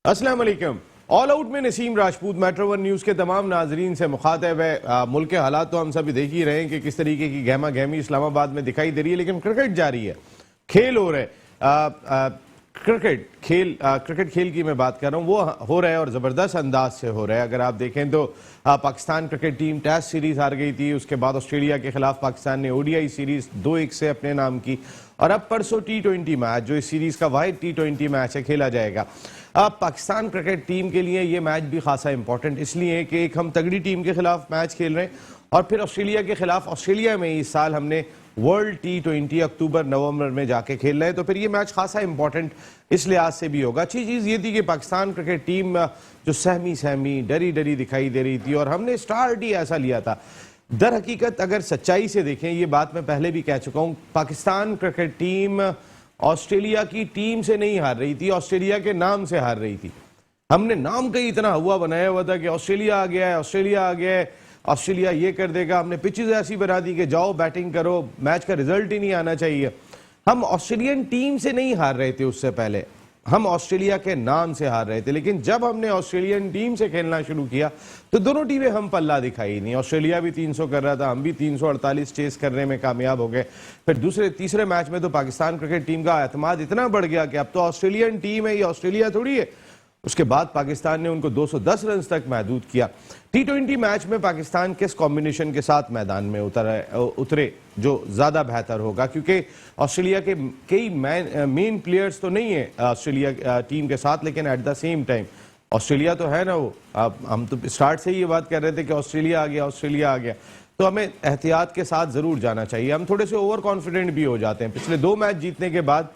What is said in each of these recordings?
अस्सलाम वालेकुम। All out में Naseem Rajput metro one news के तमाम नाजरीन से मुखातब है। मुल्क के हालात तो हम सभी देख ही रहे हैं कि किस तरीके की गहमा गहमी इस्लामाबाद में दिखाई दे रही है, लेकिन क्रिकेट जारी है, खेल हो रहे क्रिकेट खेल की मैं बात कर रहा हूँ, वो हो रहा है और ज़बरदस्त अंदाज से हो रहा है। अगर आप देखें तो Pakistan cricket team test series हार गई थी, उसके बाद ऑस्ट्रेलिया के खिलाफ पाकिस्तान ने ओडीआई सीरीज़ 2-1 से अपने नाम की, और अब परसों T20 मैच, जो इस सीरीज़ का वाहिद T20 मैच है, खेला जाएगा। अब पाकिस्तान क्रिकेट टीम के लिए ये मैच भी खासा इंपॉर्टेंट इसलिए कि एक हम तगड़ी टीम के खिलाफ मैच खेल रहे हैं और फिर ऑस्ट्रेलिया के खिलाफ ऑस्ट्रेलिया में इस साल हमने वर्ल्ड T20 अक्टूबर नवंबर में जाके खेल रहे हैं, तो फिर ये मैच खासा इंपॉर्टेंट इस लिहाज से भी होगा। अच्छी चीज़ ये थी कि पाकिस्तान क्रिकेट टीम जो सहमी डरी डरी दिखाई दे रही थी और हमने स्टार्ट ही ऐसा लिया था। दर हकीकत अगर सच्चाई से देखें, ये बात मैं पहले भी कह चुका हूँ, पाकिस्तान क्रिकेट टीम ऑस्ट्रेलिया की टीम से नहीं हार रही थी, ऑस्ट्रेलिया के नाम से हार रही थी। हमने नाम का ही इतना हुआ बनाया हुआ था कि ऑस्ट्रेलिया आ गया है, ऑस्ट्रेलिया आ गया है, ऑस्ट्रेलिया ये कर देगा। हमने पिचेस ऐसी बना दी कि जाओ बैटिंग करो, मैच का रिजल्ट ही नहीं आना चाहिए। हम ऑस्ट्रेलियन टीम से नहीं हार रहे थे, उससे पहले हम ऑस्ट्रेलिया के नाम से हार रहे थे। लेकिन जब हमने ऑस्ट्रेलियन टीम से खेलना शुरू किया तो दोनों टीमें हम पल्ला दिखाई नहीं। ऑस्ट्रेलिया भी 300 कर रहा था, हम भी 348 चेस करने में कामयाब हो गए। फिर तीसरे मैच में तो पाकिस्तान क्रिकेट टीम का एतमाद इतना बढ़ गया कि अब तो ऑस्ट्रेलियन टीम है, ये ऑस्ट्रेलिया थोड़ी है। उसके बाद पाकिस्तान ने उनको 210 रन तक महदूद किया। T20 मैच में पाकिस्तान किस कॉम्बिनेशन के साथ मैदान में उतरे जो ज़्यादा बेहतर होगा, क्योंकि ऑस्ट्रेलिया के कई मेन प्लेयर्स तो नहीं है ऑस्ट्रेलिया टीम के साथ, लेकिन at the same time Australia तो है ना वो। हम तो स्टार्ट से ही ये बात कर रहे थे कि ऑस्ट्रेलिया आ गया, ऑस्ट्रेलिया आ गया, तो हमें एहतियात के साथ ज़रूर जाना चाहिए। हम थोड़े से ओवर कॉन्फिडेंट भी हो जाते हैं। पिछले 2 मैच जीतने के बाद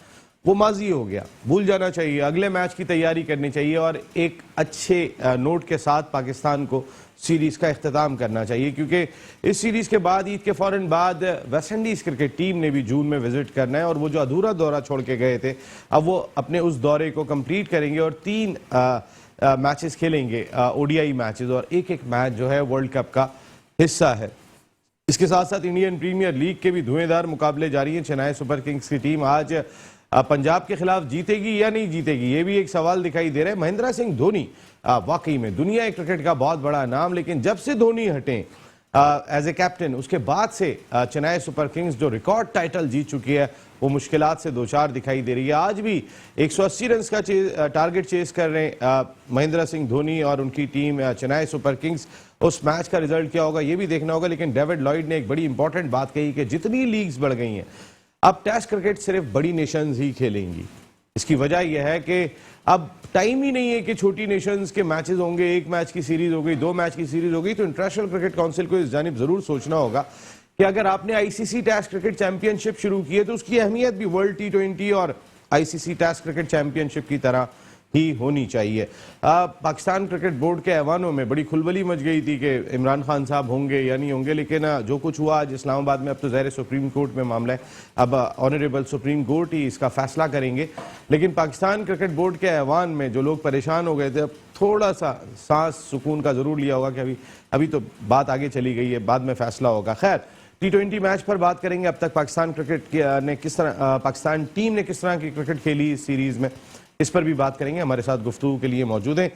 वो माजी हो गया, भूल जाना चाहिए, अगले मैच की तैयारी करनी चाहिए और एक अच्छे नोट के साथ पाकिस्तान को सीरीज़ का इख्तिताम करना चाहिए, क्योंकि इस सीरीज़ के बाद, ईद के फ़ौरन बाद, वेस्ट इंडीज़ क्रिकेट टीम ने भी जून में विजिट करना है और वो जो अधूरा दौरा छोड़ के गए थे, अब वो अपने उस दौरे को कंप्लीट करेंगे और 3 मैचेस खेलेंगे, ओडीआई मैचेस, और एक मैच जो है वर्ल्ड कप का हिस्सा है। इसके साथ साथ इंडियन प्रीमियर लीग के भी धुएंधार मुकाबले जारी हैं। चेन्नई सुपर किंग्स की टीम आज पंजाब के खिलाफ जीतेगी या नहीं जीतेगी, ये भी एक सवाल दिखाई दे रहा है। महेंद्र सिंह धोनी वाकई में दुनिया क्रिकेट का बहुत बड़ा नाम, लेकिन जब से धोनी हटे एज ए कैप्टन, उसके बाद से चेन्नई सुपर किंग्स जो रिकॉर्ड टाइटल जीत चुकी है वो मुश्किलात से दो चार दिखाई दे रही है। आज भी 180 रन का टारगेट चेस कर रहे हैं महेंद्र सिंह धोनी और उनकी टीम चेन्नई सुपर किंग्स। उस मैच का रिजल्ट क्या होगा ये भी देखना होगा, लेकिन डेविड लॉयड ने एक बड़ी इंपॉर्टेंट बात कही कि जितनी लीग्स बढ़ गई हैं, अब टेस्ट क्रिकेट सिर्फ बड़ी नेशंस ही खेलेंगी। इसकी वजह यह है कि अब टाइम ही नहीं है कि छोटी नेशंस के मैचेस होंगे, 1 मैच की सीरीज हो गई, 2 मैच की सीरीज हो गई। तो इंटरनेशनल क्रिकेट काउंसिल को इस जानिब जरूर सोचना होगा कि अगर आपने आईसीसी टेस्ट क्रिकेट चैंपियनशिप शुरू की है तो उसकी अहमियत भी वर्ल्ड T20 और आईसीसी टेस्ट क्रिकेट चैंपियनशिप की तरह ही होनी चाहिए। पाकिस्तान क्रिकेट बोर्ड के ऐवानों में बड़ी खुलबली मच गई थी कि इमरान खान साहब होंगे या नहीं होंगे, लेकिन जो कुछ हुआ आज इस्लामाबाद में, अब तो ज़ाहिर सुप्रीम कोर्ट में मामला है, अब ऑनरेबल सुप्रीम कोर्ट ही इसका फैसला करेंगे। लेकिन पाकिस्तान क्रिकेट बोर्ड के ऐवान में जो लोग परेशान हो गए थे, अब थोड़ा सा सांस सुकून का ज़रूर लिया होगा कि अभी तो बात आगे चली गई है, बाद में फैसला होगा। खैर, T20 मैच पर बात करेंगे। अब तक पाकिस्तान पाकिस्तान टीम ने किस तरह की क्रिकेट खेली इस सीरीज़ में, इस पर भी बात करेंगे। हमारे साथ गुफ्तगू के लिए मौजूद हैं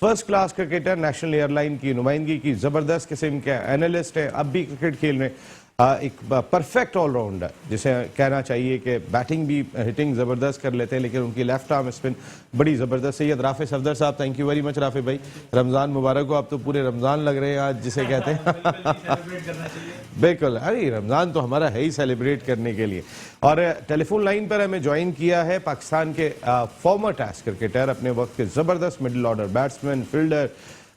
first class cricketer, national airline की नुमाइंदगी की ज़बरदस्त किस्म के एनालिस्ट हैं, अब भी क्रिकेट खेल रहे हैं, एक परफेक्ट ऑलराउंडर जिसे कहना चाहिए कि बैटिंग भी हिटिंग ज़बरदस्त कर लेते हैं, लेकिन उनकी लेफ्ट आर्म स्पिन बड़ी ज़बरदस्त। सैयद राफे सफदर साहब, thank you very much. Rafe भाई, रमज़ान मुबारक हो। आप तो पूरे रमज़ान लग रहे हैं आज, जिसे कहते हैं बिल्कुल, अरे रमज़ान तो हमारा है ही सेलिब्रेट करने के लिए। और टेलीफोन लाइन पर हमें ज्वाइन किया है पाकिस्तान के फॉर्मर टेस्ट क्रिकेटर, अपने वक्त के ज़बरदस्त middle order batsman, fielder,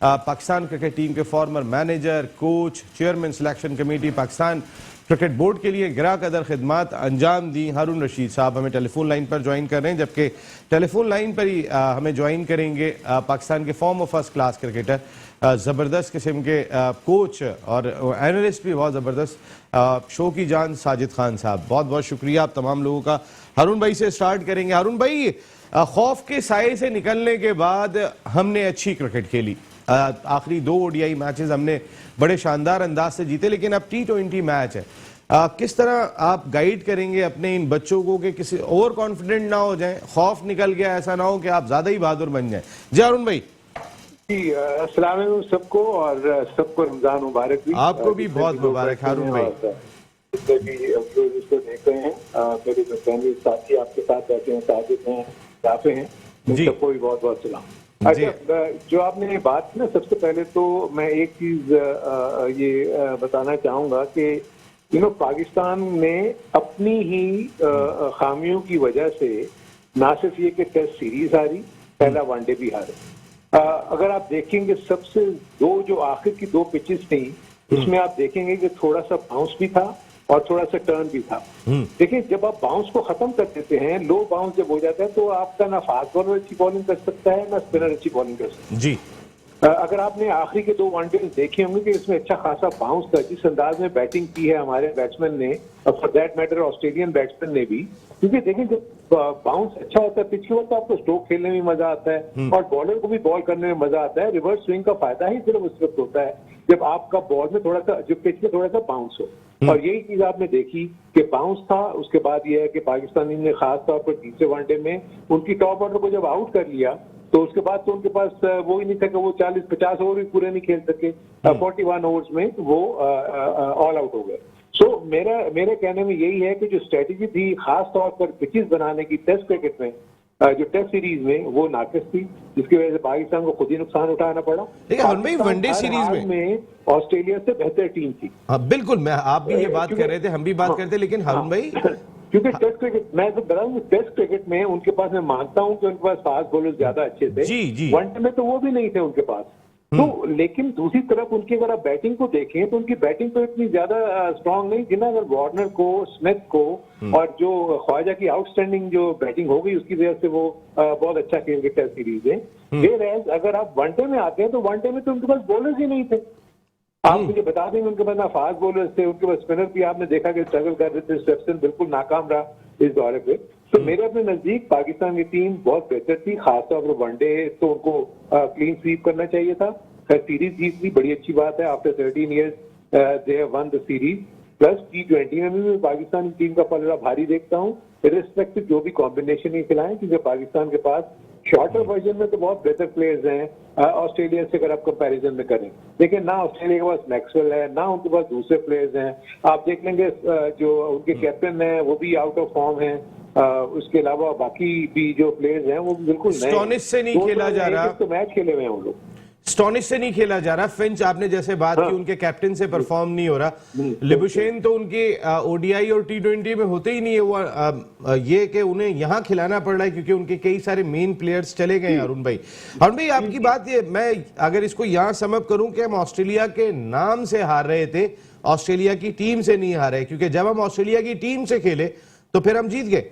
Pakistan cricket team के former manager, coach, chairman selection committee, Pakistan cricket board के लिए गिरा कदर खिदमात अंजाम दी हारून रशीद साहब हमें टेलीफोन लाइन पर ज्वाइन कर रहे हैं। जबकि टेलीफोन लाइन पर ही हमें ज्वाइन करेंगे पाकिस्तान के फॉर्मर फर्स्ट क्लास क्रिकेटर, ज़बरदस्त किस्म के कोच और एनालिस्ट भी बहुत ज़बरदस्त, शो की जान साजिद खान साहब। बहुत बहुत शुक्रिया आप तमाम लोगों का। हारून भाई से स्टार्ट करेंगे। हारून भाई, खौफ के साए से निकलने के बाद हमने अच्छी क्रिकेट खेली, आखिरी 2 ओडीआई मैचेस हमने बड़े शानदार अंदाज से जीते, लेकिन अब T20 मैच है। किस तरह आप गाइड करेंगे अपने इन बच्चों को कि किसी ओवर कॉन्फिडेंट ना हो जाए, खौफ निकल गया, ऐसा ना हो कि आप ज्यादा ही बहादुर बन जाए। जी अरुण भाई। जी अस्सलाम वालेकुम सबको, और सबको रमजान मुबारक भी। आपको भी बहुत मुबारक हारून भाई। जितने भी लोग इसको देख रहे हैं, मेरे जो फैमिली साथी आपके साथ बैठे हैं, साजिद हैं, राफे हैं, इन सबको भी बहुत बहुत सलाम। अच्छा, जो आपने बात की ना, सबसे पहले तो मैं एक चीज ये बताना चाहूंगा कि पाकिस्तान ने अपनी ही खामियों की वजह से ना सिर्फ ये कि टेस्ट सीरीज हारी, पहला वनडे भी हारे। अगर आप देखेंगे सबसे जो आखिर की 2 पिचेस थी, उसमें आप देखेंगे कि थोड़ा सा बाउंस भी था और थोड़ा सा टर्न भी था। देखिए, जब आप बाउंस को खत्म कर देते हैं, लो बाउंस जब हो जाता है, तो आपका ना फास्ट बॉलर अच्छी बॉलिंग कर सकता है ना स्पिनर अच्छी बॉलिंग कर सकता है। जी अगर आपने आखिरी के 2 वनडे देखे होंगे कि इसमें अच्छा खासा बाउंस था, जिस अंदाज में बैटिंग की है हमारे बैट्समैन ने, और for that matter Australian batsman ने भी, क्योंकि देखें जब बाउंस अच्छा होता है पिच के ऊपर, तो आपको स्ट्रोक खेलने में मजा आता है और बॉलर को भी बॉल करने में मजा आता है। रिवर्स स्विंग का फायदा ही सिर्फ उस वक्त होता है जब आपका बॉल में थोड़ा सा, जो पिच में थोड़ा सा बाउंस हो, और यही चीज आपने देखी कि बाउंस था। उसके बाद यह है कि पाकिस्तानी ने खास तौर पर तीसरे वनडे में उनकी टॉप ऑर्डर को जब आउट कर लिया, तो उसके बाद तो उनके पास वो ही नहीं था कि वो 40-50 ओवर भी पूरे नहीं खेल सके। 41 ओवर्स में वो ऑल आउट हो गए। सो मेरे कहने में यही है कि जो स्ट्रेटेजी थी खास तौर पर पिचेस बनाने की टेस्ट क्रिकेट में, जो टेस्ट सीरीज में, वो नाकिस थी, जिसकी वजह से पाकिस्तान को खुद ही नुकसान उठाना पड़ा। वनडे सीरीज में ऑस्ट्रेलिया से बेहतर टीम थी। बिल्कुल, आप भी ये बात कर रहे थे, हम भी बात करते, लेकिन हारून भाई क्योंकि टेस्ट क्रिकेट, मैं तो बता रहा हूँ, टेस्ट क्रिकेट में उनके पास, मैं मानता हूँ कि उनके पास फास्ट बॉलर ज्यादा अच्छे थे, वनडे में तो वो भी नहीं थे उनके पास। तो लेकिन दूसरी तरफ उनकी अगर आप बैटिंग को देखें तो उनकी बैटिंग तो इतनी ज्यादा स्ट्रांग नहीं थी ना। अगर वार्नर को, स्मिथ को, और जो ख्वाजा की आउटस्टैंडिंग जो बैटिंग हो गई, उसकी वजह से वो बहुत अच्छा खेल गए टेस्ट सीरीज में। अगर आप वनडे में आते हैं तो वनडे में तो उनके पास बॉलर्स ही नहीं थे। आप मुझे बता देंगे, उनके पास ना फास्ट बॉलर्स थे, उनके पास स्पिनर भी आपने देखा कि स्ट्रगल कर रहे थे। स्टेप्सन बिल्कुल नाकाम रहा इस दौरे पे। तो मेरे अपने नजदीक पाकिस्तान की टीम बहुत बेहतर थी, खासतौर पर वनडे तो उनको क्लीन स्वीप करना चाहिए था। सीरीज जीत ली, बड़ी अच्छी बात है। After 13 years they have one the series. Plus T20 में भी मैं पाकिस्तान की टीम का पलड़ा भारी देखता हूँ, इर्रिस्पेक्टिव जो भी कॉम्बिनेशन ही खिलाएं, क्योंकि पाकिस्तान के पास शॉर्टर वर्जन में तो बहुत बेहतर प्लेयर्स हैं ऑस्ट्रेलिया से, अगर आप कंपैरिजन में करें। लेकिन ना ऑस्ट्रेलिया के पास मैक्सवेल है, ना उनके पास दूसरे प्लेयर्स हैं। आप देख लेंगे जो उनके कैप्टन है वो भी आउट ऑफ फॉर्म है। उसके अलावा बाकी भी जो प्लेयर्स हैं वो बिल्कुल नए। स्टोनिस से नहीं खेला जा रहा, तो मैच खेले हुए हैं वो लोग। स्टोनिस से नहीं खेला जा रहा। फिंच, आपने जैसे बात की, उनके कैप्टन से परफॉर्म नहीं हो रहा। लिबुशेन तो उनके ओडीआई और T20 में होते ही नहीं है। वो ये कि उन्हें यहाँ खिलाना पड़ रहा है क्योंकि उनके कई सारे मेन प्लेयर्स चले गए हैं। अरुण भाई, आपकी बात ये, मैं अगर इसको यहाँ समअप करूं कि हम ऑस्ट्रेलिया के नाम से हार रहे थे, ऑस्ट्रेलिया की टीम से नहीं हारे, क्योंकि जब हम ऑस्ट्रेलिया की टीम से खेले तो फिर हम जीत गए।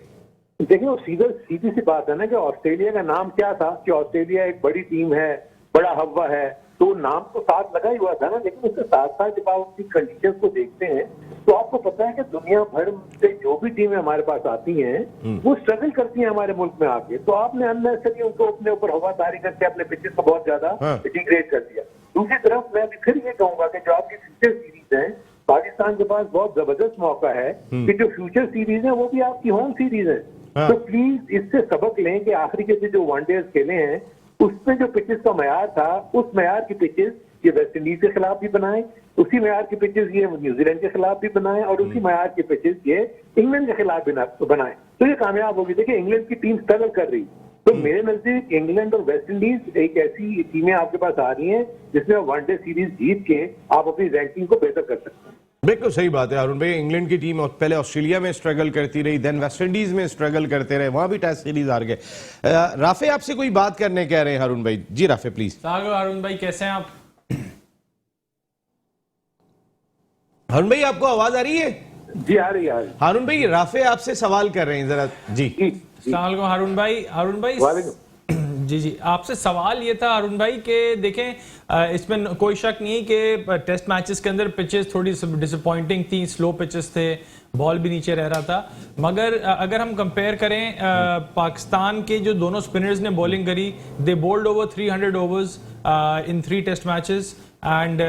देखिए, सीधी सी बात है ना कि ऑस्ट्रेलिया का नाम क्या था कि ऑस्ट्रेलिया एक बड़ी टीम है, बड़ा हवा है, तो नाम तो साथ लगा ही हुआ था ना। लेकिन उसके साथ साथ जब आप उसकी कंडीशंस को देखते हैं तो आपको पता है कि दुनिया भर से जो भी टीमें हमारे पास आती हैं वो स्ट्रगल करती हैं हमारे मुल्क में आके। तो आपने अननेसेसरी उनको अपने ऊपर हवादारी करके अपने पिचेस को बहुत ज्यादा डिग्रेड कर दिया। दूसरी तरफ मैं फिर ये कहूंगा कि जो आपकी फ्यूचर सीरीज है, पाकिस्तान के पास बहुत जबरदस्त मौका है कि जो फ्यूचर सीरीज है वो भी आपकी होम सीरीज है। तो प्लीज इससे सबक लें कि आखिरी के जो वनडेज खेले हैं उसमें जो पिचेस का मयार था, उस मयार की पिचेस ये वेस्ट इंडीज के खिलाफ भी बनाए, उसी मयार की पिचेस ये न्यूजीलैंड के खिलाफ भी बनाए, और उसी मयार की पिचेस ये इंग्लैंड के खिलाफ भी बनाए, तो ये कामयाब होगी। देखिए, इंग्लैंड की टीम स्ट्रगल कर रही, तो मेरे नजदीक इंग्लैंड और वेस्ट इंडीज एक ऐसी टीमें आपके पास आ रही हैं जिसमें वनडे सीरीज जीत के आप अपनी रैंकिंग को बेहतर कर सकते हैं। बिल्कुल सही बात है अरुण भाई। इंग्लैंड की टीम पहले ऑस्ट्रेलिया में स्ट्रगल करती रही, देन वेस्ट इंडीज में स्ट्रगल करते रहे, वहां भी टेस्ट सीरीज हार गए। राफे आपसे कोई बात करने कह रहे हैं अरुण भाई। जी राफे प्लीज। अरुण भाई कैसे हैं आप? अरुण भाई आपको आवाज आ रही है? जी आ रही है। हारून भाई, राफे आपसे सवाल कर रहे हैं जरा। जी हारून भाई जी आपसे सवाल ये था अरुण भाई कि देखें, इसमें कोई शक नहीं कि टेस्ट मैचेस के अंदर पिचेस थोड़ी डिसअपॉइंटिंग थी, स्लो पिचेस थे, बॉल भी नीचे रह रहा था। मगर अगर हम कंपेयर करें पाकिस्तान के जो दोनों स्पिनर्स ने बॉलिंग करी, they bowled over 300 overs in 3 test matches and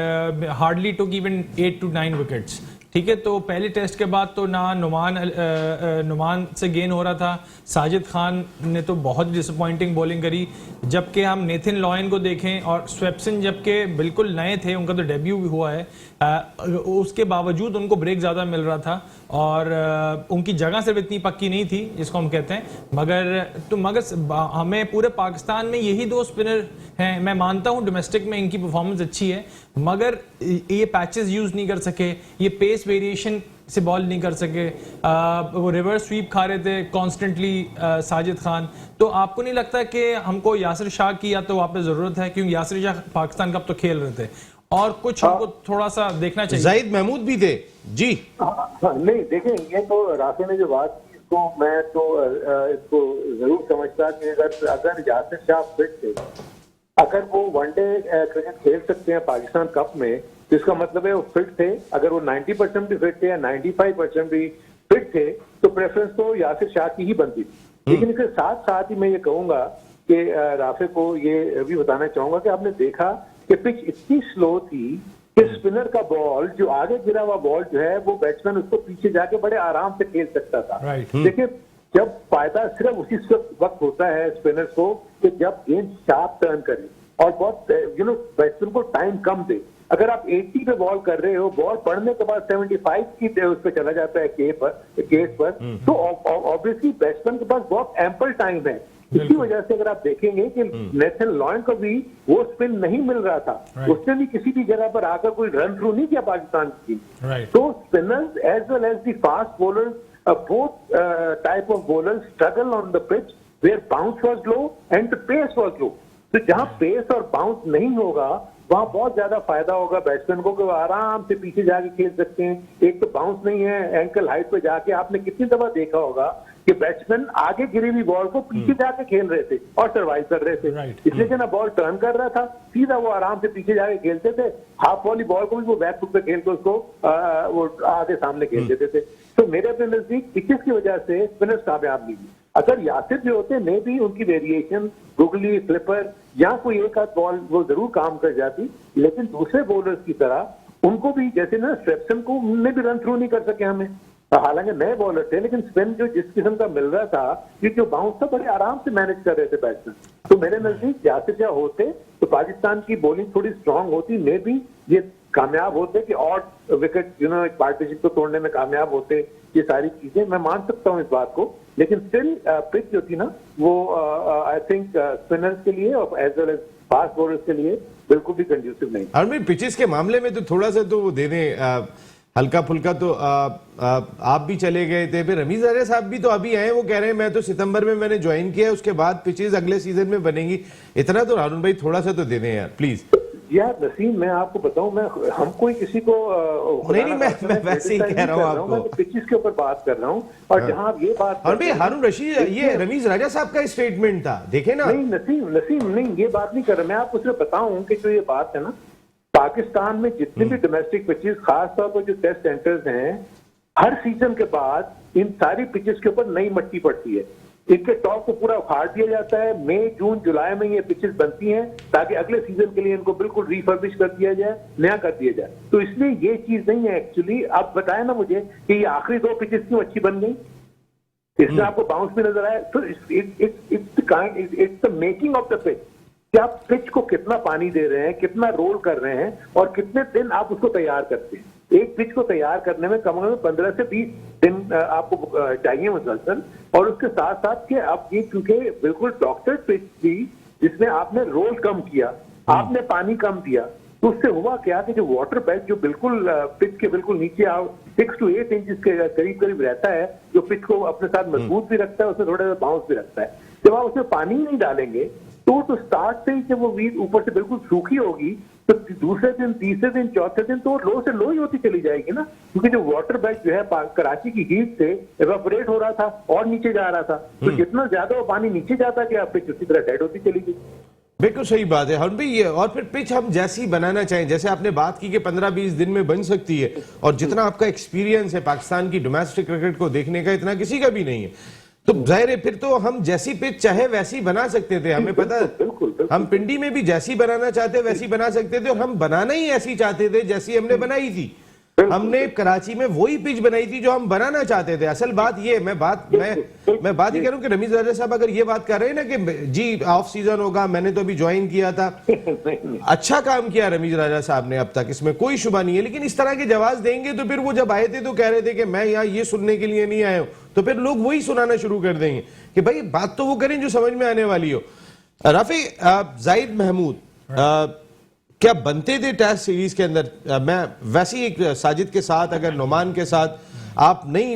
hardly took even 8 to 9 wickets. ठीक है, तो पहले टेस्ट के बाद तो ना नुमान से गेन हो रहा था, साजिद खान ने तो बहुत डिसअपॉइंटिंग बॉलिंग करी, जबकि हम नेथन लॉयन को देखें और स्वेप्सन जबकि बिल्कुल नए थे, उनका तो डेब्यू भी हुआ है, उसके बावजूद उनको ब्रेक ज़्यादा मिल रहा था और उनकी जगह सिर्फ इतनी पक्की नहीं थी जिसको हम कहते हैं, मगर हमें पूरे पाकिस्तान में यही दो स्पिनर हैं। मैं मानता हूं डोमेस्टिक में इनकी परफॉर्मेंस अच्छी है, मगर ये पैचेस यूज नहीं कर सके, ये पेस वेरिएशन से बॉल नहीं कर सके, वो रिवर्स स्वीप खा रहे थे कॉन्स्टेंटली साजिद खान। तो आपको नहीं लगता कि हमको यासिर शाह की या तो वापस जरूरत है, क्योंकि यासिर शाह पाकिस्तान कप तो खेल रहे थे और कुछ हमको थोड़ा सा देखना चाहिए। जाहिद महमूद भी थे जी। नहीं देखें, ये तो राफे ने जो बात की इसको मैं तो इसको जरूर समझता कि अगर यासिर शाह फिट थे, अगर वो वनडे क्रिकेट खेल सकते हैं पाकिस्तान कप में, तो इसका मतलब है वो फिट थे। अगर वो 90% भी फिट थे या 95% भी फिट थे तो प्रेफरेंस तो यासिर शाह की ही बनती थी। लेकिन इसके साथ साथ ही मैं ये कहूंगा कि राफे को ये भी बताना चाहूंगा कि आपने देखा कि पिच इतनी स्लो थी कि स्पिनर का बॉल जो आगे गिरा हुआ बॉल जो है वो बैट्समैन उसको पीछे जाके बड़े आराम से खेल सकता था। देखिए, जब फायदा सिर्फ उसी वक्त होता है स्पिनर्स को कि जब गेंद शार्प टर्न करे और बहुत बैट्समैन को टाइम कम दे। अगर आप 80 पे बॉल कर रहे हो, बॉल पड़ने के बाद 75 की उस पर चला जाता है केस पर तो ऑब्वियसली बैट्समैन के पास बहुत एम्पल टाइम है। इसी वजह से अगर आप देखेंगे कि नेथन लॉयन को भी वो स्पिन नहीं मिल रहा था, उसने भी किसी भी जगह पर आकर कोई रन थ्रू नहीं किया पाकिस्तान की टीम। तो spinners as well as the fast bowlers, both type of bowlers struggle on the pitch where bounce was low and the pace was low. तो जहां पेस और बाउंस नहीं होगा वहां बहुत ज्यादा फायदा होगा बैट्समैन को कि वो आराम से पीछे जाके खेल सकते हैं। एक तो बाउंस नहीं है, एंकल हाइट पे जाके आपने कितनी दफा देखा होगा कि बैट्समैन आगे गिरी हुई बॉल को पीछे जाके खेल रहे थे और सर्वाइव कर रहे थे। इसलिए कि ना बॉल टर्न कर रहा था, सीधा वो आराम से पीछे जाके खेलते थे। हाफ वाली बॉल को भी वो बैक फुट पे खेल के उसको वो आगे सामने खेल देते थे। तो मेरे अपने नजदीक पिचेस की वजह से स्पिनर्स कामयाब नहीं। अगर यासिर जो होते मे भी उनकी वेरिएशन गुगली, फ्लिपर या कोई एक आध बॉल वो जरूर काम कर जाती, लेकिन दूसरे बॉलर्स की तरह उनको भी जैसे ना स्वेप्सन को उनने भी रन थ्रू नहीं कर सके हमें। हालांकि नए बॉलर थे लेकिन स्पिन जो जिस किस्म का मिल रहा था, क्योंकि जो बाउंस था बड़े आराम से मैनेज कर रहे थे बैट्समैन। तो मेरे नजदीक यासिर शाह होते तो पाकिस्तान की बॉलिंग थोड़ी स्ट्रांग होती, मे भी ये कामयाब होते कि और विकेट पार्टनरशिप को तोड़ने में कामयाब होते। ये सारी चीजें मैं मान सकता हूँ इस बात को, लेकिन स्टिल पिच जो थी ना वो आई थिंक स्पिनर्स के लिए और as well as fast bowlers के लिए बिल्कुल भी कंड्यूसिव नहीं। और भाई पिचेस के मामले में तो थोड़ा सा तो वो दे दें हल्का फुल्का। तो आप भी चले गए थे, फिर रमीज राजा साहब भी तो अभी आए, वो कह रहे हैं मैं तो सितंबर में मैंने ज्वाइन किया है, उसके बाद पिचेस अगले सीजन में बनेंगी। इतना तो हारून भाई थोड़ा सा तो दे दें यार प्लीज। यार नसीम, मैं आपको बताऊं, मैं हम कोई किसी को नहीं मैं वैसे ही कह रहा हूं आपको, पिचेस के ऊपर बात कर रहा हूं। और जहां ये बात और भाई हारून रशीद, ये रमीज राजा साहब का स्टेटमेंट था, देखे ना। नहीं नसीम नहीं, ये बात नहीं कर रहा मैं। आपको सिर्फ बताऊं कि जो ये बात है ना, पाकिस्तान में जितने भी डोमेस्टिक पिचेस, खासतौर पर जो टेस्ट सेंटर्स हैं, हर सीजन के बाद इन सारी पिचेस के ऊपर नई मट्टी पड़ती है। इनके टॉप को पूरा उखाड़ दिया जाता है। मई, जून, जुलाई में ये पिचेस बनती हैं ताकि अगले सीजन के लिए इनको बिल्कुल रिफर्बिश कर दिया जाए, नया कर दिया जाए। तो इसलिए ये चीज नहीं है एक्चुअली। आप बताएं ना मुझे कि ये आखिरी दो पिचेस क्यों अच्छी बन गई, इसमें आपको बाउंस भी नजर आया। तो it's the making of the pitch कि आप पिच को कितना पानी दे रहे हैं, कितना रोल कर रहे हैं और कितने दिन आप उसको तैयार करते हैं। एक पिच को तैयार करने में कम से कम 15 से 20 दिन आपको चाहिए मुसलसल। और उसके साथ साथ कि आप ये क्योंकि बिल्कुल डॉक्टर पिच थी जिसमें आपने रोल कम किया, आपने पानी कम दिया, तो उससे हुआ क्या कि जो वाटर बेड जो बिल्कुल पिच के बिल्कुल नीचे 6 to 8 इंच के करीब रहता है, जो पिच को अपने साथ मजबूत भी रखता है, उसमें थोड़ा सा बाउंस भी रखता है। जब आप उसमें पानी नहीं डालेंगे तो स्टार्ट से ही जब वो वीज ऊपर से बिल्कुल सूखी होगी तो दूसरे दिन, तीसरे दिन, चौथे दिन तो लो से लो ही होती चली जाएगी ना, क्योंकि जो वाटर बेड जो है कराची की हीट से एवापोरेट हो रहा था और नीचे जा रहा था। तो जितना ज्यादा वो पानी नीचे जाता गया पिच उसी तरह डेड होती चली गई। बिल्कुल सही बात है हम भी। ये और फिर पिच हम जैसी बनाना चाहें, जैसे आपने बात की कि 15-20 दिन में बन सकती है, और जितना आपका एक्सपीरियंस है पाकिस्तान की डोमेस्टिक क्रिकेट को देखने का, इतना किसी का भी नहीं है। तो जाहिर है फिर तो हम जैसी पिच चाहे वैसी बना सकते थे, हमें पता है। हम पिंडी में भी जैसी बनाना चाहते वैसी बना सकते थे, और हम बनाना ही ऐसी चाहते थे जैसी हमने बनाई थी। हमने कराची में वही पिच बनाई थी जो हम बनाना चाहते थे। असल बात ये मैं बात ही कह रहा हूँ कि रमीज राजा साहब अगर ये बात कर रहे हैं ना कि जी ऑफ सीजन होगा, मैंने तो अभी ज्वाइन किया था, अच्छा काम किया रमीज राजा साहब ने अब तक, इसमें कोई शुबा नहीं है, लेकिन इस तरह के जवाब देंगे तो फिर वो जब आए थे तो कह रहे थे कि मैं यहाँ ये सुनने के लिए नहीं आया हूँ, तो फिर लोग वही सुनाना शुरू कर देंगे कि भाई बात तो वो करें जो समझ में आने वाली हो। रफी, जाहिद महमूद क्या बनते थे टेस्ट सीरीज के अंदर? मैं वैसे ही एक साजिद के साथ, अगर नुमान के साथ आप नहीं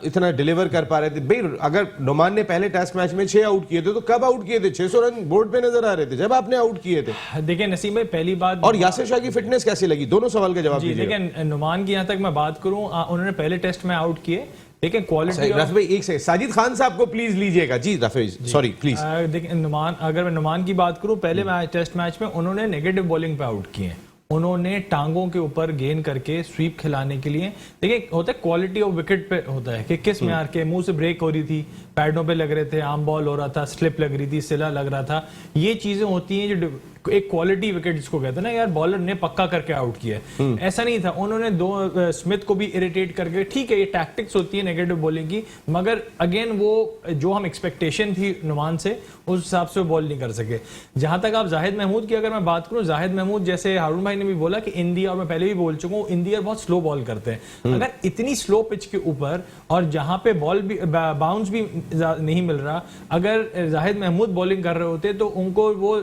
इतना डिलीवर कर पा रहे थे, भाई अगर नुमान ने पहले टेस्ट मैच में 6 आउट किए थे तो कब आउट किए थे? 600 रन बोर्ड पे नजर आ रहे थे जब आपने आउट किए थे। देखिए नसीम भाई, पहली बात, और यासिर शाह की फिटनेस कैसी लगी? दोनों सवाल का जवाब दीजिए। देखिए नुमान की यहाँ तक मैं बात करूं, उन्होंने पहले टेस्ट में आउट किए, देखिए क्वालिटी। रफी भाई एक से साजिद खान साहब को प्लीज लीजिएगा। जी रफी, सॉरी प्लीज। देखिए नुमान, अगर मैं नुमान की बात करूं, पहले टेस्ट मैच में उन्होंने नेगेटिव बॉलिंग पे आउट किए, उन्होंने टांगों के ऊपर गेंद करके स्वीप खिलाने के लिए, देखिए होता है क्वालिटी ऑफ विकेट पे होता है कि किस में के मुंह से ब्रेक हो रही थी, पैडों पे लग रहे थे, आर्म बॉल हो रहा था, स्लिप लग रही थी, सिला लग रहा था, ये चीजें होती हैं जो एक क्वालिटी विकेट जिसको कहते हैं ना, यार बॉलर ने पक्का करके आउट किया है। ऐसा नहीं था, उन्होंने स्मिथ को भी इरिटेट करके, ठीक है ये टैक्टिक्स होती है नेगेटिव बॉलिंग की, मगर अगेन वो जो हम एक्सपेक्टेशन थी नुमान से उस हिसाब से वो बॉल नहीं कर सके। जहां तक आप जाहिद महमूद की अगर मैं बात करूं, जाहिद महमूद जैसे हारून भाई ने भी बोला कि इंडिया, और मैं पहले भी बोल चुका हूं, इंडिया बहुत स्लो बॉल करते हैं। अगर इतनी स्लो पिच के ऊपर और जहां पे बॉल भी बाउंस भी नहीं मिल रहा, अगर जाहिद महमूद बॉलिंग कर रहे होते तो उनको वो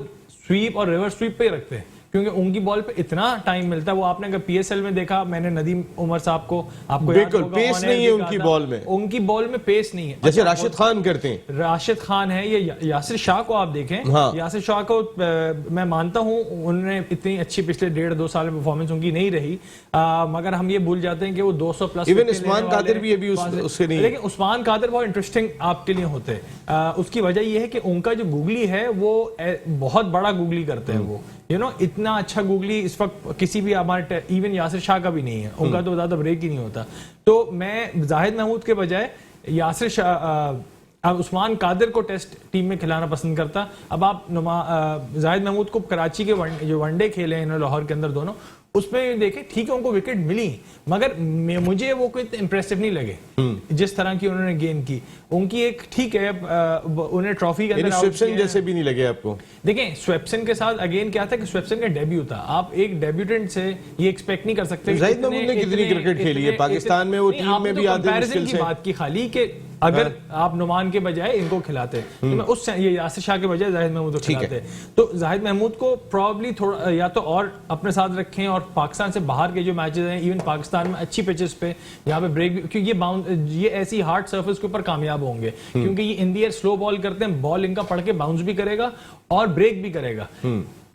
स्वीप और रिवर्स स्वीप पे ही रखते हैं, क्योंकि उनकी बॉल पे इतना टाइम मिलता है। वो आपने अगर पीएसएल में देखा, मैंने नदीम उमर साहब को, आपको बिल्कुल पेस नहीं है उनकी बॉल में, उनकी बॉल में पेस नहीं है, जैसे राशिद खान करते हैं। राशिद खान है, ये यासिर शाह को आप देखें, हाँ। यासिर शाह को मैं मानता हूं उन्होंने इतनी अच्छी पिछले 1.5-2 साल में परफॉर्मेंस उनकी नहीं रही, मगर हम ये भूल जाते हैं कि वो 200 प्लस। इवन उस्मान कादिर भी अभी उससे नहीं, लेकिन उस्मान कादिर बहुत इंटरेस्टिंग आपके लिए होते हैं। उसकी वजह यह है कि उनका जो गूगली है वो बहुत बड़ा गूगली करते हैं, वो इतना अच्छा गूगली इस वक्त किसी भी हमारे, इवन यासिर शाह का भी नहीं है, उनका तो ज्यादा ब्रेक ही नहीं होता। तो मैं जाहिद महमूद के बजाय यासिर शाह, उस्मान कादिर को टेस्ट टीम में खिलाना पसंद करता। अब आप जाहिद महमूद को कराची के जो वनडे खेले हैं लाहौर के अंदर दोनों, उसमें देखे ठीक है उनको विकेट मिली, मगर मुझे वो कोई इंप्रेसिव नहीं लगे जिस तरह की उन्होंने गेंद की। उनकी एक ठीक है, उन्हें ट्रॉफी के अंदर स्वेप्सन जैसे भी नहीं लगे आपको? देखें स्वेप्सन के साथ अगेन क्या था कि स्वेप्सन का डेब्यू था, आप एक डेब्यूटेंट से ये एक्सपेक्ट नहीं कर सकते। जाहिद महमूद ने कितनी क्रिकेट खेली है पाकिस्तान में, वो टीम में भी आते हैं, मुश्किल से बात की खाली कि अगर आप नुमान के बजाय इनको खिलाते तो मैं उस ये यासिर शाह के बजाय जाहिद महमूद को खिलाते, तो जाहिद महमूद को प्रॉब्ली थोड़ा या तो और अपने साथ रखें, और पाकिस्तान से बाहर के जो मैचेस हैं, इवन पाकिस्तान में अच्छी पिचेस पे यहाँ पे ब्रेक भी, क्योंकि ये ऐसी हार्ड सरफेस के ऊपर कामयाब होंगे, क्योंकि ये इंडिया स्लो बॉल करते हैं, बॉल इनका पढ़ के बाउंस भी करेगा और ब्रेक भी करेगा,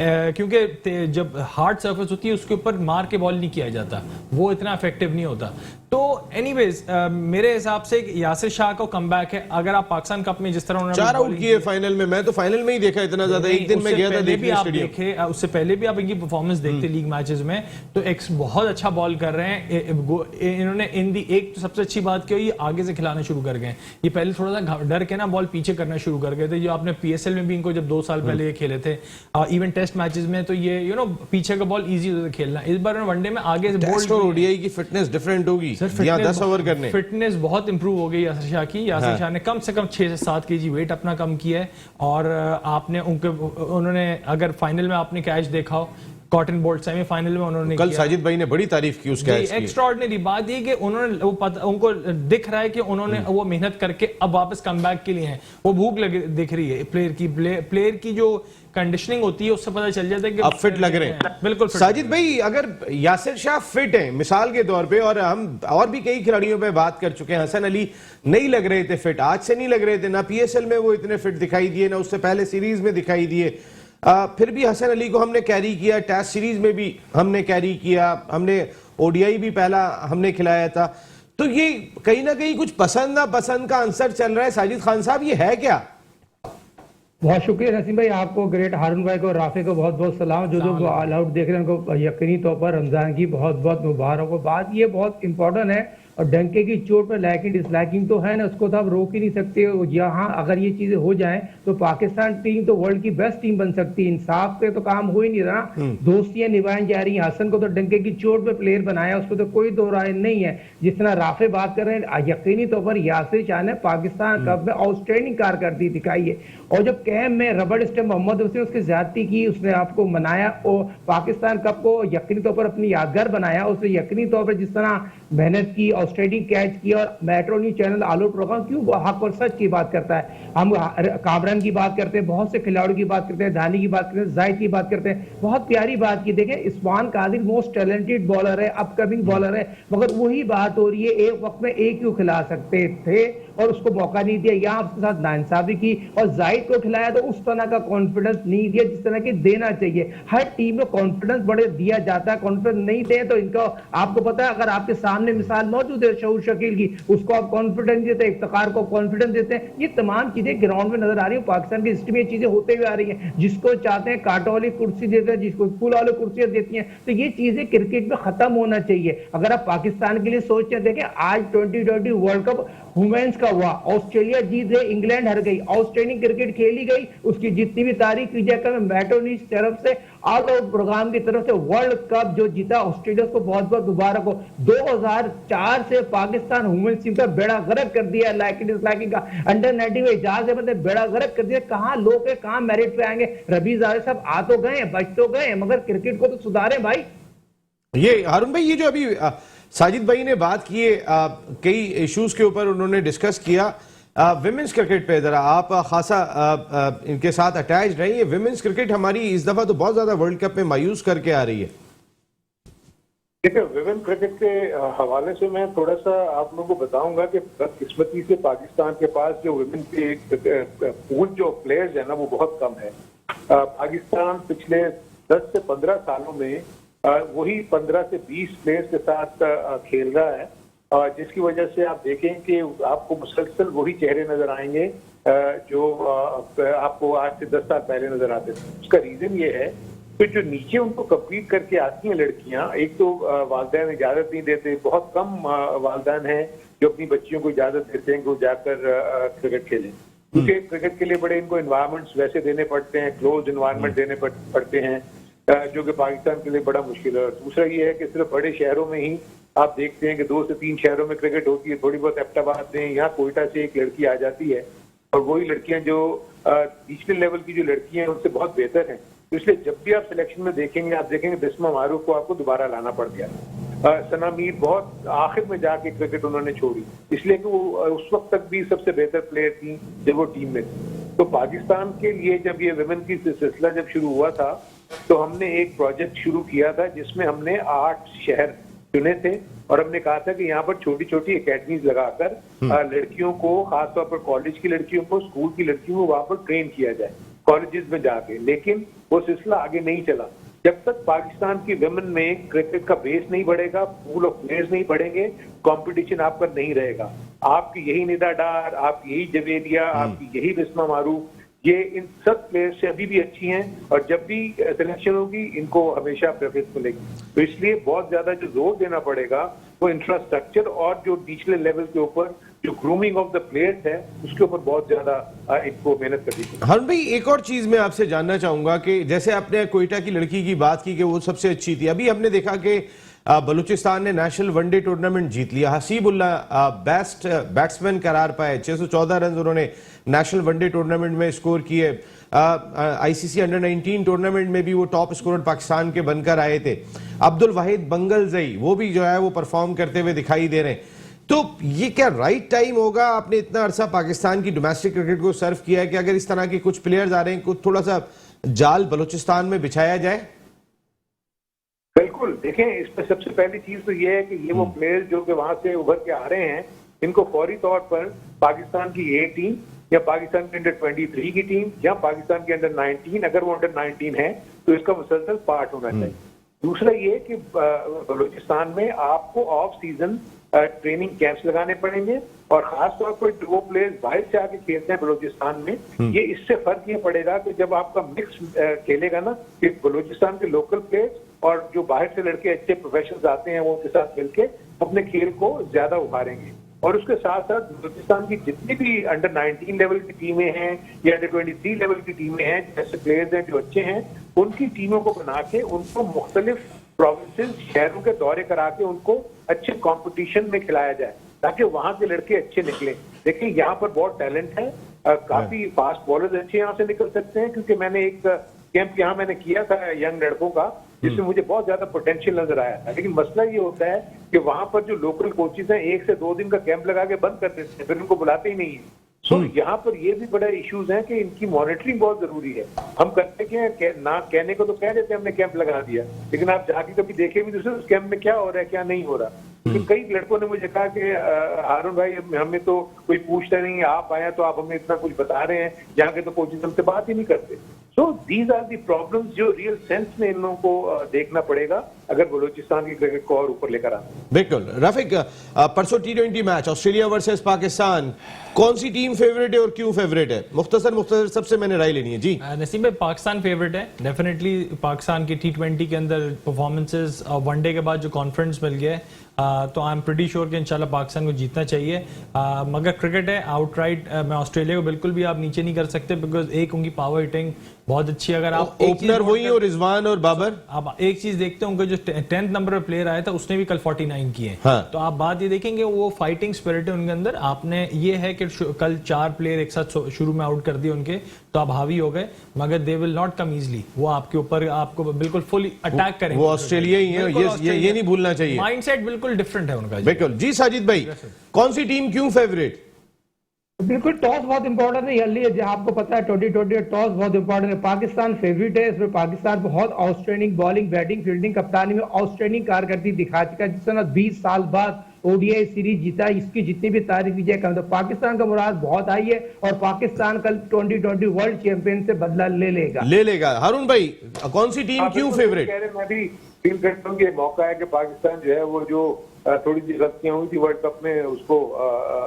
क्योंकि जब हार्ड सरफेस होती है उसके ऊपर मार के बॉल नहीं किया जाता, वो इतना इफेक्टिव नहीं होता। तो एनीवेज मेरे हिसाब से यासिर शाह का कमबैक है। अगर आप पाकिस्तान कप में जिस तरह उन्होंने 4 आउट किए फाइनल में, मैं तो फाइनल में ही देखा इतना ज्यादा, एक दिन में गया था देखने स्टेडियम, उससे पहले भी आप इनकी परफॉर्मेंस देखते लीग मैचेस में, तो एक बहुत अच्छा बॉल कर रहे हैं इन्होंने। एक तो सबसे अच्छी बात क्या हुई, आगे से खिलाना शुरू कर गए। ये पहले थोड़ा सा डर के ना बॉल पीछे करना शुरू कर गए थे, जो आपने पीएसएल में भी इनको जब 2 साल पहले ये खेले थे, इवन टेस्ट मैचेस में, तो ये पीछे का बॉल ईजी होता खेलना। इस बार वनडे में आगे से बोल्ड और ओडीआई की फिटनेस डिफरेंट होगी, यहाँ 10 ओवर करने फिटनेस बहुत इंप्रूव हो गई यासिर शाह की। यासिर शाह ने कम से कम 6 से 7 केजी वेट अपना कम किया है, और आपने उन्होंने अगर फाइनल में आपने कैच देखा हो, कॉटन बोल्ट सेमीफाइनल में उन्होंने कल साजिद भाई ने बड़ी तारीफ की उस कैच की। एक्स्ट्राऑर्डिनरी बात ये कि उन्होंने उनको दिख रहा है कि उन्होंने वो मेहनत करके अब वापस कमबैक के लिए हैं, वो भूख दिख रही है प्लेयर की जो कंडीशनिंग होती है उससे पता चल जाता है कि अब फिट लग रहे हैं। बिल्कुल साजिद भाई, अगर यासिर शाह फिट हैं मिसाल के तौर पे, और हम और भी कई खिलाड़ियों पे बात कर चुके हैं, हसन अली नहीं लग रहे थे फिट, आज से नहीं लग रहे थे, ना पीएसएल में वो इतने फिट दिखाई दिए, ना उससे पहले सीरीज में दिखाई दिए, फिर भी हसन अली को हमने कैरी किया, टेस्ट सीरीज में भी हमने कैरी किया, हमने ओडीआई भी पहला हमने खिलाया था। तो ये कहीं ना कहीं कुछ पसंद ना पसंद का आंसर चल रहा है। साजिद खान साहब, ये है क्या? बहुत शुक्रिया नसीम भाई, आपको, ग्रेट हारून भाई को, राफे को बहुत बहुत सलाम। जो ऑल आउट देख रहे हैं उनको यकीनी तौर पर रमजान की बहुत बहुत मुबारक हो। बात ये बहुत इंपॉर्टेंट है, और डंके की चोट पर लाइकिंग डिसलाइकिंग तो है ना, उसको तो आप रोक ही नहीं सकते। यहाँ अगर ये चीजें हो जाएं तो पाकिस्तान टीम तो वर्ल्ड की बेस्ट टीम बन सकती है। इंसाफ पे तो काम हो ही नहीं रहा, दोस्तियां निभाई जा रही हैं। हसन को तो डंके की चोट पे प्लेयर बनाया, उसको तो कोई दो राय नहीं है। जिस तरह राफे बात कर रहे हैं, यकीनी तौर पर यासिर शाह ने पाकिस्तान कप में आउटस्टैंडिंग कारकर्दगी दिखाई है। और जब कैम में रबड़ स्टंप मोहम्मद उसने उसकी ज्यादती की, उसने आपको मनाया और पाकिस्तान कप को यकीनी तौर पर अपनी यादगार बनाया। उसने यकीनी तौर पर जिस तरह मेहनत की, आउटस्टैंडिंग कैच की, और मेट्रो न्यूज चैनल आलो प्रोग्राम क्यों हक और सच की बात करता है। हम कामरान की बात करते हैं, बहुत से खिलाड़ियों की बात करते हैं, धानी की बात करते हैं, जाहिद की बात करते हैं, बहुत प्यारी बात की। देखें, इस्मान कादिर मोस्ट टैलेंटेड बॉलर है, अपकमिंग बॉलर है, मगर वही बात हो रही है, एक वक्त में एक क्यों खिला सकते थे और उसको मौका नहीं दिया। यहाँ आपके साथ नाइंसाफी की, और जाहिद को खिलाया तो उस तरह का कॉन्फिडेंस नहीं दिया जिस तरह की देना चाहिए। हर टीम में कॉन्फिडेंस बड़े दिया जाता है, कॉन्फिडेंस नहीं दे तो इनका आपको पता है, अगर आपके सामने मिसाल मौजूद है शहूर शकील की, उसको आप कॉन्फिडेंस देते हैं, इफ्तिखार को कॉन्फिडेंस देते हैं। ये तमाम चीजें ग्राउंड में नजर आ रही है, पाकिस्तान की हिस्ट्री में ये चीजें होते हुए आ रही है। जिसको चाहते हैं कांटों वाली कुर्सी देते हैं, जिसको फूल वाली कुर्सियां देती हैं। तो ये चीजें क्रिकेट में खत्म होना चाहिए। अगर आप पाकिस्तान के लिए सोचते हैं, देखें आज 2020 वर्ल्ड कप वुमेन्स का हुआ, ऑस्ट्रेलिया जीत गई, इंग्लैंड हार गई, आउटस्टैंडिंग क्रिकेट खेली गई। उसकी जितनी भी तारीफ की जाए, मैटोनीज तरफ से, ऑल आउट प्रोग्राम की तरफ से वर्ल्ड कप जो जीता ऑस्ट्रेलिया को बहुत बहुत मुबारक हो। 2004 से पाकिस्तान वुमेन्स टीम का बेड़ा गर्क कर दिया, लाइकिंग का अंडर 90 में इजाज अहमद ने बेड़ा गर्क कर दिया। कहां लोग है, कहां मेरिट पे आएंगे। रबी ज़ाहिर साहब आ तो गए, बच तो गए, मगर क्रिकेट को तो सुधारे भाई। ये हारून भाई, ये जो अभी साजिद भाई ने बात की है, कई इश्यूज के ऊपर उन्होंने डिस्कस किया। विमेंस क्रिकेट पे जरा आप खासा इनके साथ अटैच रही है। विमेंस क्रिकेट हमारी इस दफा तो बहुत ज्यादा वर्ल्ड कप में मायूस करके आ रही है। देखिए, विमेन क्रिकेट के हवाले से मैं थोड़ा सा आप लोगों को बताऊंगा कि बदकिस्मती से पाकिस्तान के पास जो विमेन के पूल जो प्लेयर्स है ना, वो बहुत कम है। पाकिस्तान पिछले 10 से 15 सालों में वही 15 से 20 प्लेयर्स के साथ खेल रहा है, जिसकी वजह से आप देखें कि आपको मुसलसल वही चेहरे नजर आएंगे जो आपको आज से 10 साल पहले नजर आते थे। उसका रीजन ये है कि जो नीचे उनको कम्पीट करके आती हैं लड़कियां, एक तो वालिदैन इजाजत नहीं देते, बहुत कम वालिदैन हैं जो अपनी बच्चियों को इजाजत देते हैं कि वो जाकर क्रिकेट खेलें, क्योंकि क्रिकेट के लिए बड़े इनको एनवायरमेंट्स वैसे देने पड़ते हैं, क्लोज एनवायरमेंट देने पड़ते हैं, जो कि पाकिस्तान के लिए बड़ा मुश्किल है। दूसरा ये है कि सिर्फ बड़े शहरों में ही आप देखते हैं कि 2 से 3 शहरों में क्रिकेट होती है। थोड़ी बहुत एबटाबाद में, यहाँ कोयटा से एक लड़की आ जाती है, और वही लड़कियां जो नेशनल लेवल की जो लड़कियां हैं उनसे बहुत बेहतर हैं। तो इसलिए जब भी आप सिलेक्शन में देखेंगे, आप देखेंगे बिस्मा मारूफ को आपको दोबारा लाना पड़ गया। सना मीर बहुत आखिर में जाके क्रिकेट उन्होंने छोड़ी, इसलिए कि वो उस वक्त तक भी सबसे बेहतर प्लेयर थी जब वो टीम में थी। तो पाकिस्तान के लिए जब ये विमेन की सिलसिला जब शुरू हुआ था, तो हमने एक प्रोजेक्ट शुरू किया था जिसमें हमने 8 शहर चुने थे, और हमने कहा था कि यहाँ पर छोटी छोटी एकेडमीज लगाकर लड़कियों को, खासतौर पर कॉलेज की लड़कियों को, स्कूल की लड़कियों को वहां पर ट्रेन किया जाए कॉलेजेस में जाके। लेकिन वो सिलसिला आगे नहीं चला। जब तक पाकिस्तान की विमेन में क्रिकेट का बेस नहीं बढ़ेगा, पूल ऑफ प्लेयर्स नहीं बढ़ेंगे, कंपटीशन आपका नहीं रहेगा। आपकी यही निदा डार, आपकी यही जवेरिया, आपकी यही बिस्मा मारूफ, ये इन सब प्लेयर्स से अभी भी अच्छी हैं, और जब भी सिलेक्शन होगी इनको हमेशा प्रेफरेंस मिलेगी। तो इसलिए बहुत ज्यादा जो जोर देना पड़ेगा वो इंफ्रास्ट्रक्चर और जो नेशनल लेवल के ऊपर जो ग्रूमिंग ऑफ द प्लेयर्स है उसके ऊपर बहुत ज्यादा इनको मेहनत करनी चाहिए। हारून भाई, एक और चीज मैं आपसे जानना चाहूंगा कि जैसे आपने कोयटा की लड़की की बात की कि वो सबसे अच्छी थी, अभी हमने देखा कि बलूचिस्तान ने नेशनल वनडे टूर्नामेंट जीत लिया। हसीबुल्लाह बेस्ट बैट्समैन करार पाए, 614 रन उन्होंने नेशनल वनडे टूर्नामेंट में स्कोर किए। आईसीसी अंडर 19 टूर्नामेंट में भी वो टॉप स्कोरर पाकिस्तान के बनकर आए थे। अब्दुल वाहिद बंगलजई वो भी जो है वो परफॉर्म करते हुए दिखाई दे रहे हैं। तो ये क्या राइट टाइम होगा? आपने इतना अरसा पाकिस्तान की डोमेस्टिक क्रिकेट को सर्व किया है कि अगर इस तरह के कुछ प्लेयर्स आ रहे हैं, कुछ थोड़ा सा जाल बलूचिस्तान में बिछाया जाए? बिल्कुल, देखें, इसमें सबसे पहली चीज तो ये है कि ये वो प्लेयर्स जो कि वहां से उभर के आ रहे हैं, इनको फौरी तौर पर पाकिस्तान की ए टीम या पाकिस्तान के अंडर 23 की टीम या पाकिस्तान के अंडर 19, अगर वो अंडर 19 है तो इसका मुसलसल पार्ट होना चाहिए। दूसरा ये कि बलूचिस्तान में आपको ऑफ सीजन ट्रेनिंग कैंप्स लगाने पड़ेंगे, और खासतौर पर वो प्लेयर्स बाहर से आके खेलते हैं बलूचिस्तान में, ये इससे फर्क ये पड़ेगा कि जब आपका मिक्स खेलेगा ना, कि बलूचिस्तान के लोकल प्लेयर्स और जो बाहर से लड़के अच्छे प्रोफेशनल्स आते हैं वो उनके साथ मिलके अपने खेल को ज्यादा उभारेंगे। और उसके साथ साथ बलूचिस्तान की जितनी भी अंडर 19 लेवल की टीमें हैं या अंडर 23 लेवल की टीमें हैं, जैसे प्लेयर्स हैं जो अच्छे हैं, उनकी टीमों को बना के उनको मुख्तलिफ प्रोविंसेस शहरों के दौरे करा के उनको अच्छे कंपटीशन में खिलाया जाए ताकि वहां के लड़के अच्छे निकले। देखिए यहाँ पर बहुत टैलेंट है, काफी फास्ट बॉलर्स अच्छे यहाँ से निकल सकते हैं, क्योंकि मैंने एक कैंप यहाँ मैंने किया था यंग लड़कों का, जिसमें मुझे बहुत ज्यादा पोटेंशियल नजर आया था। लेकिन मसला ये होता है कि वहां पर जो लोकल कोचेस हैं 1 से 2 दिन का कैंप लगा के बंद कर देते हैं, फिर उनको बुलाते ही नहीं है। सो यहाँ पर ये भी बड़ा इश्यूज है कि इनकी मॉनिटरिंग बहुत जरूरी है। हम करते क्या है, ना कहने को तो कह देते हैं हमने कैंप लगा दिया, लेकिन आप जाके कभी देखे भी दूसरे उस कैंप में क्या हो रहा है क्या नहीं हो रहा। तो कई लड़कों ने मुझे कहा कि हारून भाई हमें तो कोई पूछता नहीं, आप आए तो आप हमें इतना कुछ बता रहे हैं, यहाँ के तो कोचेस हमसे बात ही नहीं करते। So these are the problems जो रियल सेंस में इन लोगों को देखना पड़ेगा अगर बलूचिस्तान की क्रिकेट को और ऊपर लेकर आना। बिल्कुल रफीक, परसों T20 match Australia versus Pakistan, कौन सी टीम फेवरेट है और क्यों फेवरेट है? मुख्तसर सबसे मैंने राय लेनी है जी। नसीम भाई पाकिस्तान फेवरेट है डेफिनेटली। पाकिस्तान की T20 के अंदर परफॉर्मेंसेस वनडे के बाद जो कॉन्फिडेंस मिल गया है, तो आई एम प्रीटी श्योर कि इंशाल्लाह पाकिस्तान को जीतना चाहिए। मगर क्रिकेट है आउटराइट, मैं ऑस्ट्रेलिया को बिल्कुल भी आप नीचे नहीं कर सकते, बिकॉज एक उनकी पावर हिटिंग बहुत अच्छी है। अगर आप ओपनर वही और रिजवान और बाबर, आप एक चीज देखते होंगे जो 10th नंबर पर प्लेयर आया था उसने भी कल 49 किए। हाँ। तो आप बात ये देखेंगे वो फाइटिंग स्पिरिट है उनके अंदर। आपने ये है कि कल 4 प्लेयर एक साथ शुरू में आउट कर दिए उनके, तो आप हावी हो गए, मगर they will not come easily. वो आपके ऊपर आपको बिल्कुल फुल अटैक करेंगे। वो ऑस्ट्रेलिया ही है, ये नहीं भूलना चाहिए। माइंडसेट बिल्कुल डिफरेंट है उनका। बिल्कुल जी। साजिद भाई, कौन सी टीम क्यों फेवरेट? बिल्कुल टॉस बहुत इंपॉर्टेंट है, ये आपको पता है 2020 टॉस बहुत इंपॉर्टेंट है। पाकिस्तान फेवरेट है, इसमें पाकिस्तान बहुत आउटस्टैंडिंग बॉलिंग बैटिंग फील्डिंग कप्तानी में आउटस्टैंडिंग कारकर्दगी दिखा चुका है। जिस तरह 20 साल बाद ओडीआई सीरीज जीता, इसकी जितनी भी तारीफ की जाए कम। तो पाकिस्तान का मुराद बहुत आई है और पाकिस्तान कल 2020 वर्ल्ड चैंपियन से बदला ले लेगा। हारून भाई, कौन सी टीम क्यों फेवरेट? मैं भी फील करता हूँ कि मौका है कि पाकिस्तान जो है वो जो थोड़ी सी गलतियां हुई थी वर्ल्ड कप में उसको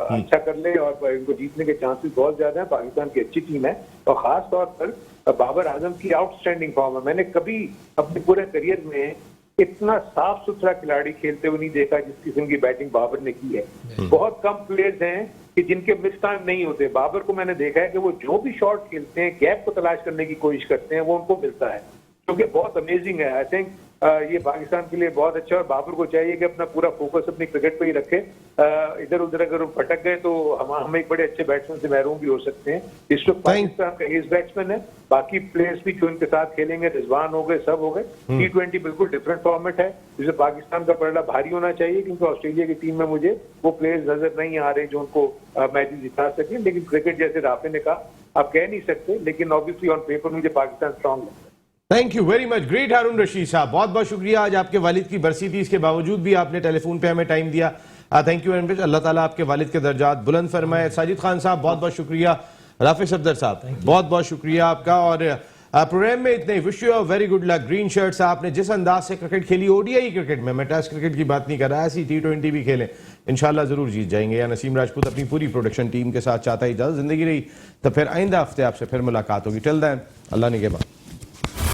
अच्छा कर ले और इनको जीतने के चांसेस बहुत ज्यादा है। पाकिस्तान की अच्छी टीम है और खास तौर पर बाबर आजम की आउटस्टैंडिंग फॉर्म है। मैंने कभी अपने पूरे करियर में इतना साफ सुथरा खिलाड़ी खेलते हुए नहीं देखा जिस किस्म की बैटिंग बाबर ने की है। बहुत कम प्लेयर्स हैं कि जिनके मिस टाइम नहीं होते। बाबर को मैंने देखा है कि वो जो भी शॉट खेलते हैं गैप को तलाश करने की कोशिश करते हैं, वो उनको मिलता है, क्योंकि बहुत अमेजिंग है। आई थिंक ये पाकिस्तान के लिए बहुत अच्छा है और बाबर को चाहिए कि अपना पूरा फोकस अपनी क्रिकेट पे ही रखे। इधर उधर अगर भटक गए तो हम एक बड़े अच्छे बैट्समैन से महरूम भी हो सकते हैं। इस वक्त पाकिस्तान का एज बैट्समैन है, बाकी प्लेयर्स भी जो इनके साथ खेलेंगे, रिजवान हो गए, सब हो गए। T20 बिल्कुल डिफरेंट फॉर्मेट है, जिसे पाकिस्तान का पलड़ा भारी होना चाहिए, क्योंकि ऑस्ट्रेलिया की टीम में मुझे वो प्लेयर्स नजर नहीं आ रहे जो उनको मैचेस जिता सके। लेकिन क्रिकेट जैसे राफे ने कहा, आप कह नहीं सकते, लेकिन ऑब्वियसली ऑन पेपर मुझे पाकिस्तान स्ट्रॉन्ग लगता है। Thank you very much, great Haroon Rashid साहब, बहुत बहुत शुक्रिया। आज आपके वालिद की बरसी थी, इसके बावजूद भी आपने टेलीफोन पे हमें टाइम दिया। Thank you very much. अल्लाह ताला आपके वालिद के दर्जात बुलंद फरमाए। साजिद खान साहब बहुत बहुत शुक्रिया। राफिक सफदर साहब बहुत बहुत शुक्रिया आपका। और प्रोग्राम में इतने wish you very good luck. Green shirts, आपने जिस अंदाज से क्रिकेट खेली ओडीआई क्रिकेट में, मैं टेस्ट क्रिकेट की बात नहीं कर रहा, ऐसी T20 भी खेलें, इंशाल्लाह जरूर जीत जाएंगे। या नसीम राजपूत अपनी पूरी प्रोडक्शन टीम के साथ चाहता ही इजाजत जिंदगी रही, तो फिर आइंदा हफ्ते आपसे फिर मुलाकात होगी। टिल देन अल्लाह निगहबान।